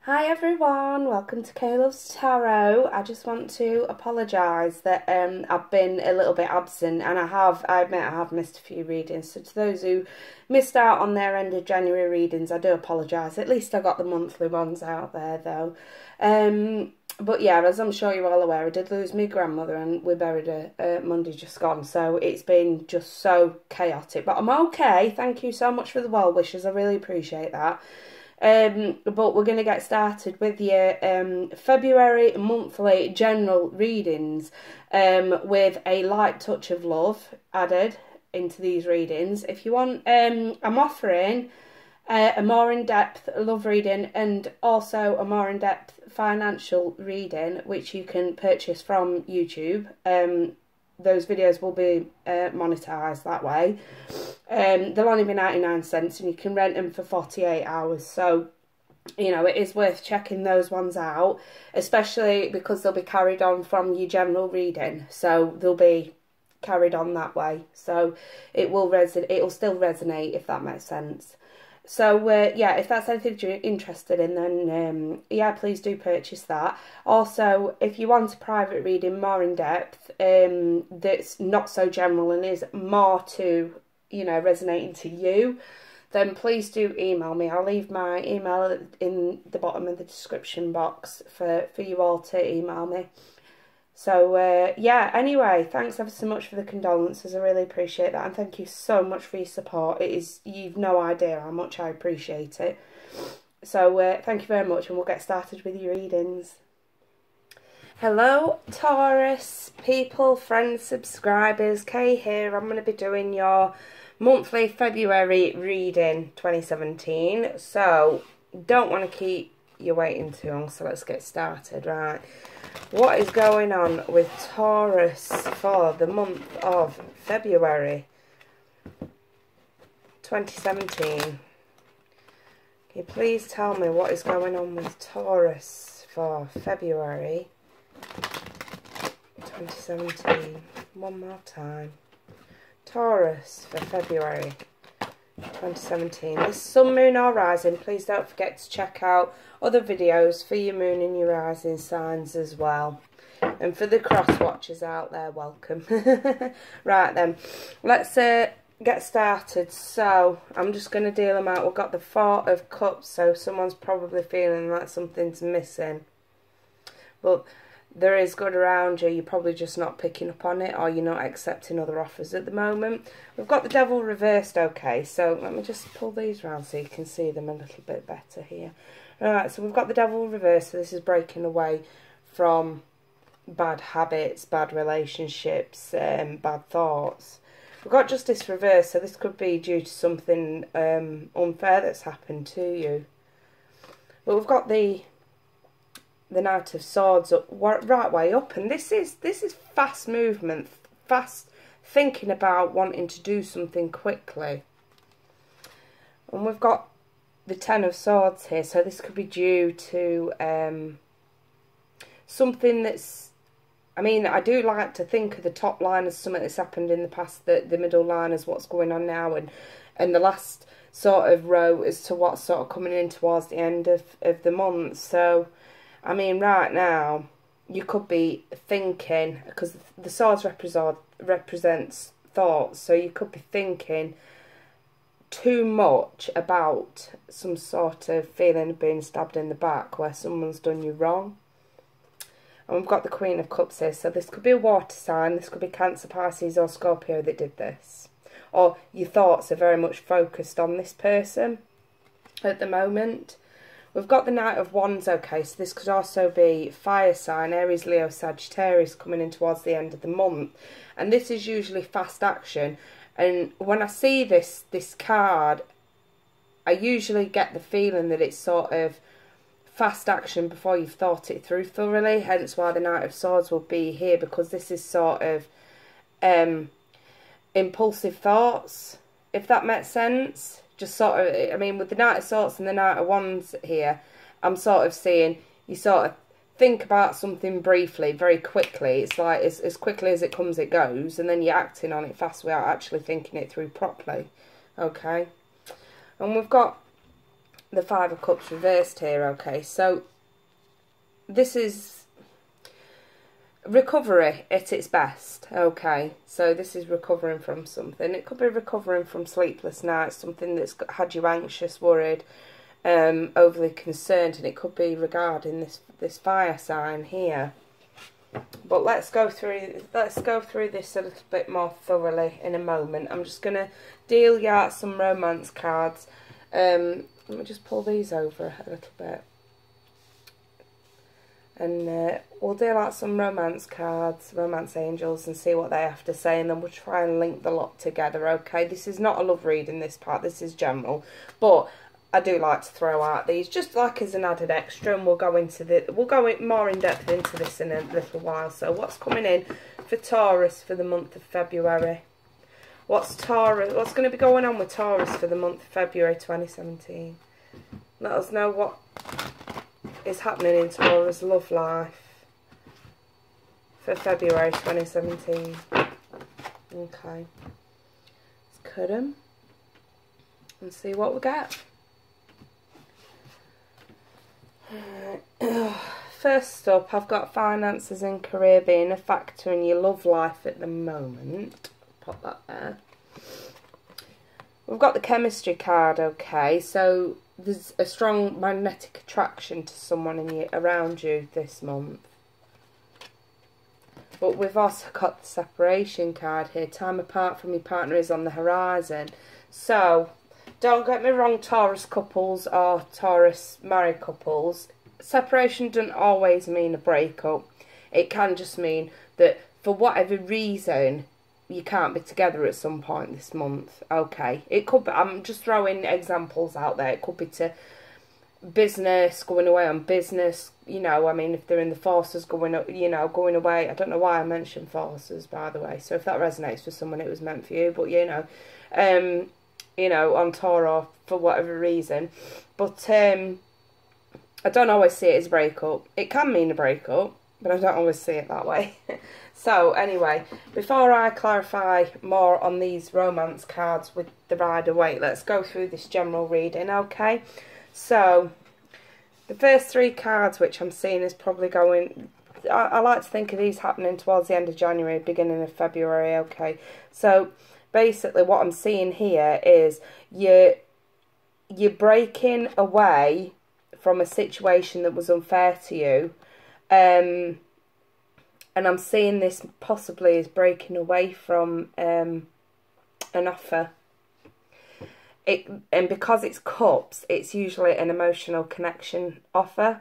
Hi everyone, welcome to Caleb's Tarot. I just want to apologise that I've been a little bit absent, and I admit I have missed a few readings. So to those who missed out on their end of January readings, I do apologise. At least I got the monthly ones out there though. But yeah, as I'm sure you're all aware, I did lose my grandmother and we buried her Monday just gone. So it's been just so chaotic. But I'm okay. Thank you so much for the well wishes. I really appreciate that. But we're going to get started with your February monthly general readings with a light touch of love added into these readings. If you want, I'm offering a more in-depth love reading and also a more in-depth financial reading, which you can purchase from YouTube. Those videos will be monetized that way. They'll only be 99 cents and you can rent them for 48 hours. So, you know, it is worth checking those ones out, especially because they'll be carried on from your general reading. So they'll be carried on that way. So it'll still resonate, if that makes sense. So, yeah, if that's anything you're interested in, then, yeah, please do purchase that. Also, if you want a private reading more in depth, that's not so general and is more to, you know, resonating to you, then please do email me. I'll leave my email in the bottom of the description box for you all to email me. So, yeah, anyway, thanks ever so much for the condolences. I really appreciate that. And thank you so much for your support. You've no idea how much I appreciate it. So, thank you very much, and we'll get started with your readings. Hello, Taurus people, friends, subscribers. Kay here. I'm going to be doing your monthly February reading 2017. So, don't want to keep you waiting too long, so let's get started. Right. What is going on with Taurus for the month of February 2017? Can you please tell me what is going on with Taurus for February 2017? One more time. Taurus for February 2017. This sun, moon or rising, please don't forget to check out other videos for your moon and your rising signs as well. And for the cross watchers out there, welcome. Right then, let's get started. So I'm just going to deal them out. We've got the Four of Cups, so someone's probably feeling like something's missing. But there is good around you. You're probably just not picking up on it, or you're not accepting other offers at the moment. We've got the Devil reversed, okay. So let me just pull these round so you can see them a little bit better here. Alright, so we've got the Devil reversed. So this is breaking away from bad habits, bad relationships, bad thoughts. We've got Justice reversed, so this could be due to something unfair that's happened to you. But we've got the Knight of Swords up, right way up, and this is fast movement, fast thinking about wanting to do something quickly. And we've got the Ten of Swords here, so this could be due to something that's, I mean, I do like to think of the top line as something that's happened in the past, the middle line as what's going on now, and the last sort of row as to what's sort of coming in towards the end of the month. So I mean, right now, you could be thinking, because the swords represents thoughts, so you could be thinking too much about some sort of feeling of being stabbed in the back where someone's done you wrong. And we've got the Queen of Cups here, so this could be a water sign, this could be Cancer, Pisces or Scorpio that did this. Or your thoughts are very much focused on this person at the moment. We've got the Knight of Wands, okay, so this could also be fire sign, Aries, Leo, Sagittarius coming in towards the end of the month. And this is usually fast action. And when I see this card, I usually get the feeling that it's sort of fast action before you've thought it through thoroughly. Hence why the Knight of Swords will be here, because this is sort of impulsive thoughts, if that makes sense. Just sort of, I mean, with the Knight of Swords and the Knight of Wands here, I'm sort of seeing you sort of think about something briefly, very quickly. It's like as quickly as it comes, it goes, and then you're acting on it fast without actually thinking it through properly. Okay, and we've got the Five of Cups reversed here, okay? So this is recovery at its best, okay? So this is recovering from something. It could be recovering from sleepless nights, something that's had you anxious, worried, overly concerned, and it could be regarding this fire sign here. But let's go through this a little bit more thoroughly in a moment. I'm just gonna deal you out some romance cards. Let me just pull these over a little bit, and we'll deal out some romance cards, romance angels, and see what they have to say, and then we'll try and link the lot together. Okay, this is not a love reading, this part, this is general, but I do like to throw out these just like as an added extra, and we'll go more in depth into this in a little while. So what's coming in for Taurus for the month of February? What's going to be going on with Taurus for the month of February 2017? Let us know what is happening in Taurus love life for February 2017. Okay, let's cut them and see what we get. First up, I've got finances and career being a factor in your love life at the moment. Pop that there. We've got the chemistry card, okay, so there's a strong magnetic attraction to someone around you this month. But we've also got the separation card here. Time apart from your partner is on the horizon. So don't get me wrong, Taurus couples or Taurus married couples, separation doesn't always mean a breakup. It can just mean that for whatever reason you can't be together at some point this month. Okay, it could be, I'm just throwing examples out there, it could be to business, going away on business, you know, I mean, if they're in the forces, going away. I don't know why I mentioned forces, by the way, so if that resonates for someone, it was meant for you, but you know, on tour or for whatever reason. But I don't always see it as a breakup. It can mean a breakup, but I don't always see it that way. So anyway, before I clarify more on these romance cards with the Rider-Waite, let's go through this general reading, okay? So the first three cards which I'm seeing is probably going, I like to think of these happening towards the end of January, beginning of February, okay? So basically what I'm seeing here is you're breaking away from a situation that was unfair to you, and I'm seeing this possibly as breaking away from an offer. And because it's cups, it's usually an emotional connection offer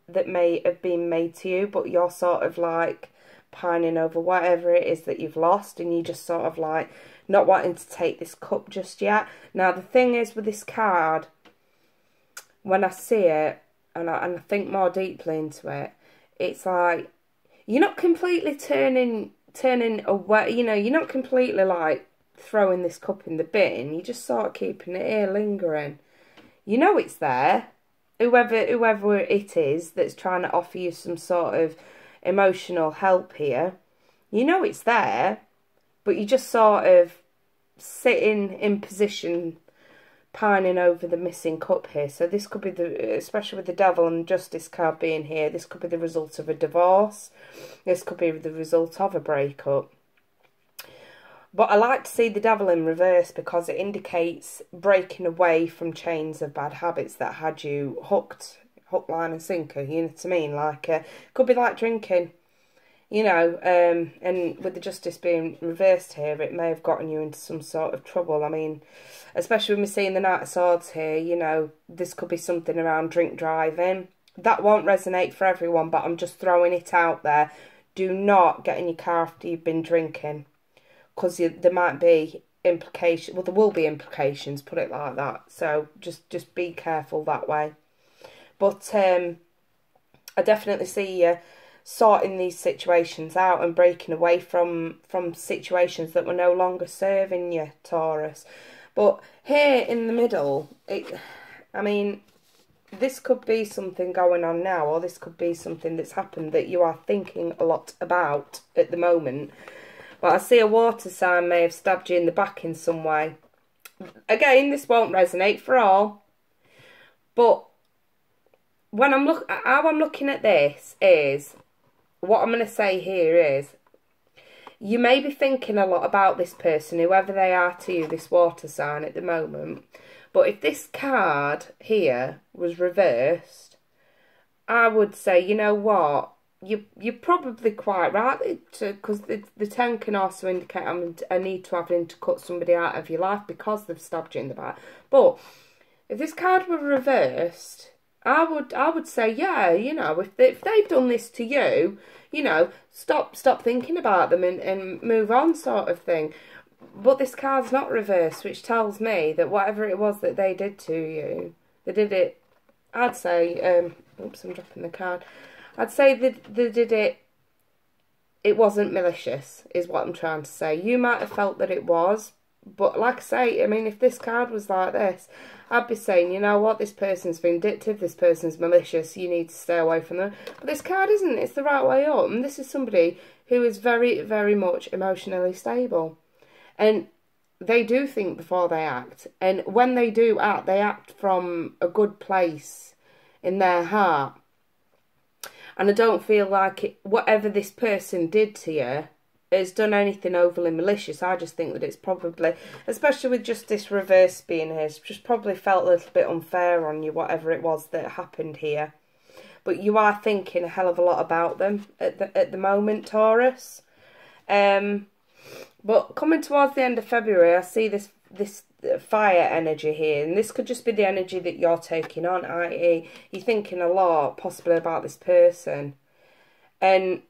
that may have been made to you, but you're sort of like pining over whatever it is that you've lost, and you just sort of like not wanting to take this cup just yet. Now the thing is with this card, when I see it and I think more deeply into it, it's like you're not completely turning away, you know, you're not completely like throwing this cup in the bin, you're just sort of keeping it here lingering. You know it's there, whoever it is that's trying to offer you some sort of emotional help here, you know it's there, but you just sort of sitting in position, pining over the missing cup here. So this could be especially with the Devil and Justice card being here, this could be the result of a divorce, this could be the result of a breakup. But I like to see the Devil in reverse because it indicates breaking away from chains of bad habits that had you hooked, hook, line and sinker, you know what I mean? Like, could be like drinking, you know, and with the Justice being reversed here, it may have gotten you into some sort of trouble. I mean, especially when we're seeing the Knight of Swords here, you know, this could be something around drink driving. That won't resonate for everyone, but I'm just throwing it out there. Do not get in your car after you've been drinking, because there might be implications. Well, there will be implications, put it like that. So just be careful that way. But I definitely see you sorting these situations out and breaking away from situations that were no longer serving you, Taurus. But here in the middle, I mean, this could be something going on now, or this could be something that's happened that you are thinking a lot about at the moment. But I see a water sign may have stabbed you in the back in some way. Again, this won't resonate for all, But when how I'm looking at this is, what I'm going to say here is, you may be thinking a lot about this person, whoever they are to you, this water sign at the moment. But if this card here was reversed, I would say, you know what, you're probably quite right, because the 10 can also indicate a need to having to cut somebody out of your life because they've stabbed you in the back. But if this card were reversed, I would say, yeah, you know, if they've done this to you, you know, stop thinking about them and move on, sort of thing. But this card's not reversed, which tells me that whatever it was that they did to you, they did it, I'd say, oops, I'm dropping the card. I'd say that they did it, it wasn't malicious, is what I'm trying to say. You might have felt that it was, but like I say, I mean, if this card was like this, I'd be saying, you know what, this person's vindictive, this person's malicious, you need to stay away from them. But this card isn't, it's the right way up. And this is somebody who is very, very much emotionally stable. And they do think before they act. And when they do act, they act from a good place in their heart. And I don't feel like whatever this person did to you has done anything overly malicious. I just think that it's probably, especially with just this reverse being here, it's just probably felt a little bit unfair on you, whatever it was that happened here. But you are thinking a hell of a lot about them at the moment, Taurus. But coming towards the end of February, I see this fire energy here, and this could just be the energy that you're taking on, i.e. you're thinking a lot, possibly about this person. And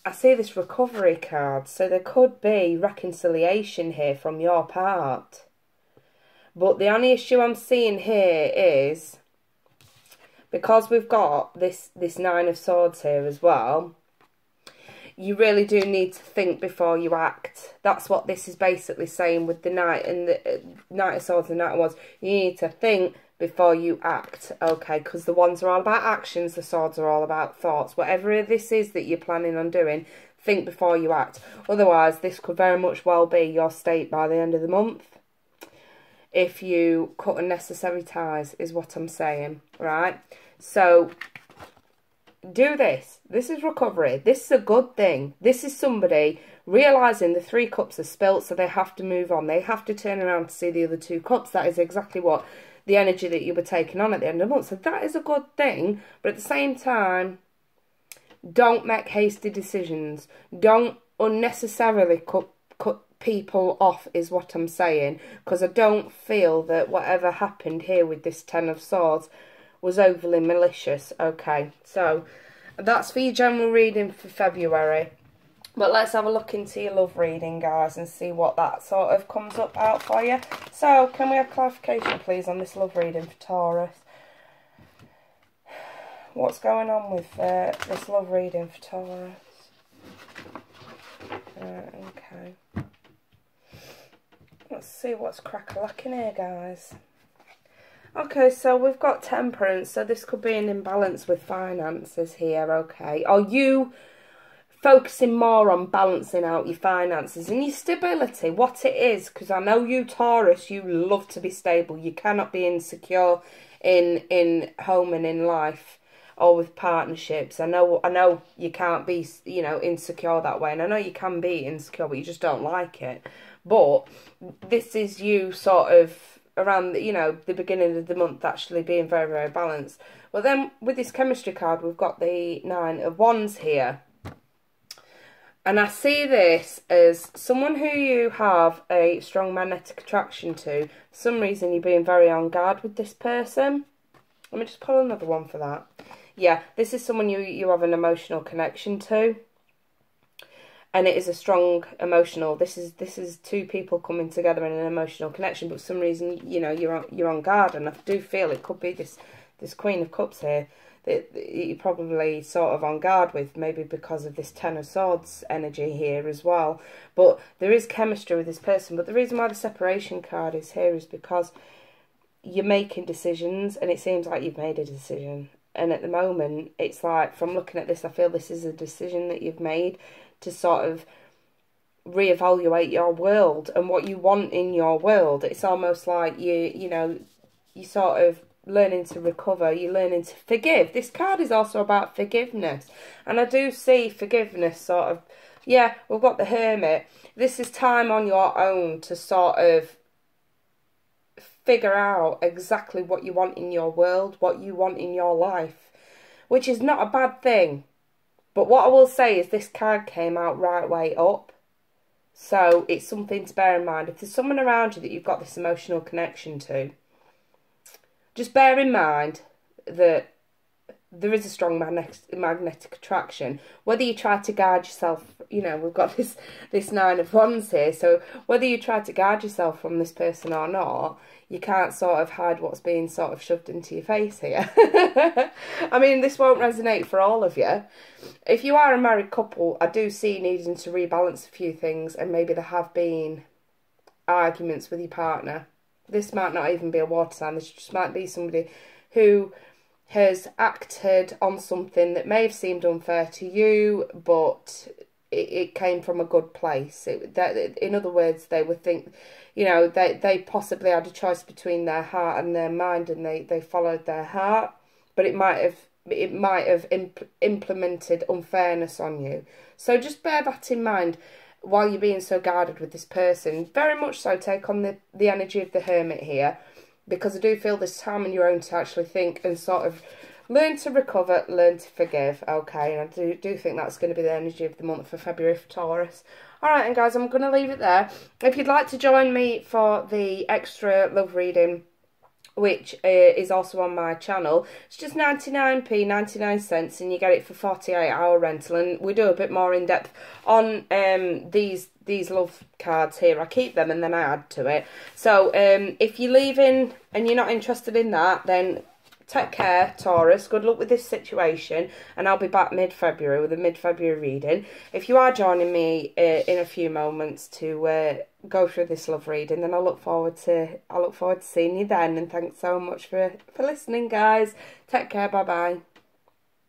I see this recovery card, so there could be reconciliation here from your part. But the only issue I'm seeing here is, because we've got this Nine of Swords here as well, you really do need to think before you act. That's what this is basically saying with the Knight and the Knight of Swords and Knight of Wands. You need to think before you act, okay? Because the Wands are all about actions, the Swords are all about thoughts. Whatever this is that you're planning on doing, think before you act. Otherwise, this could very much well be your state by the end of the month. If you cut unnecessary ties, is what I'm saying, right? So do this. This is recovery. This is a good thing. This is somebody realising the 3 cups are spilt, so they have to move on. They have to turn around to see the other 2 cups. That is exactly what the energy that you were taking on at the end of the month. So that is a good thing. But at the same time, don't make hasty decisions. Don't unnecessarily cut people off, is what I'm saying. Because I don't feel that whatever happened here with this Ten of Swords was overly malicious. Okay, so that's for your general reading for February. But let's have a look into your love reading, guys, and see what that sort of comes up out for you. So, can we have clarification, please, on this love reading for Taurus? What's going on with this love reading for Taurus? Okay. Let's see what's crack-a-lacking here, guys. Okay, so we've got Temperance, so this could be an imbalance with finances here, okay? Are you focusing more on balancing out your finances and your stability, what it is? Because I know you, Taurus, you love to be stable. You cannot be insecure in home and in life or with partnerships. I know you can't be, you know, insecure that way, and I know you can be insecure, but you just don't like it. But this is you sort of around, you know, the beginning of the month actually being very, very balanced. Well, then with this chemistry card, we've got the Nine of Wands here. And I see this as someone who you have a strong magnetic attraction to. For some reason, you're being very on guard with this person. Let me just pull another one for that. Yeah, this is someone you have an emotional connection to. And it is a strong emotional. This is 2 people coming together in an emotional connection. But for some reason, you know, you're on guard, and I do feel it could be this Queen of Cups here that you're probably sort of on guard with, maybe because of this Ten of Swords energy here as well. But there is chemistry with this person. But the reason why the separation card is here is because you're making decisions, and it seems like you've made a decision. And at the moment, it's like, from looking at this, I feel this is a decision that you've made to sort of reevaluate your world and what you want in your world. It's almost like you sort of learning to recover, you're learning to forgive. This card is also about forgiveness. And I do see forgiveness sort of, yeah, we've got the Hermit. This is time on your own to sort of figure out exactly what you want in your world, what you want in your life, which is not a bad thing. But what I will say is this card came out right way up. So it's something to bear in mind. If there's someone around you that you've got this emotional connection to, just bear in mind that there is a strong magnetic attraction. Whether you try to guard yourself, you know, we've got this Nine of Wands here. So whether you try to guard yourself from this person or not, you can't sort of hide what's being sort of shoved into your face here. I mean, this won't resonate for all of you. If you are a married couple, I do see needing to rebalance a few things, and maybe there have been arguments with your partner. This might not even be a water sign. This just might be somebody who has acted on something that may have seemed unfair to you, but it came from a good place. In other words, they would think, you know, they possibly had a choice between their heart and their mind, and they followed their heart, but it might have implemented unfairness on you. So just bear that in mind while you're being so guarded with this person. Very much so take on the energy of the Hermit here, because I do feel this time on your own to actually think and sort of learn to recover, learn to forgive, okay? And I do think that's going to be the energy of the month for February for Taurus. Alright, and guys, I'm going to leave it there. If you'd like to join me for the extra love reading, which is also on my channel, it's just 99p, 99 cents, and you get it for 48-hour rental. And we do a bit more in depth on these love cards here. I keep them and then I add to it. So if you're leaving and you're not interested in that, then take care, Taurus. Good luck with this situation, and I'll be back mid-February with a mid-February reading. If you are joining me in a few moments to go through this love reading, then I look forward to seeing you then. And thanks so much for listening, guys. Take care. Bye bye.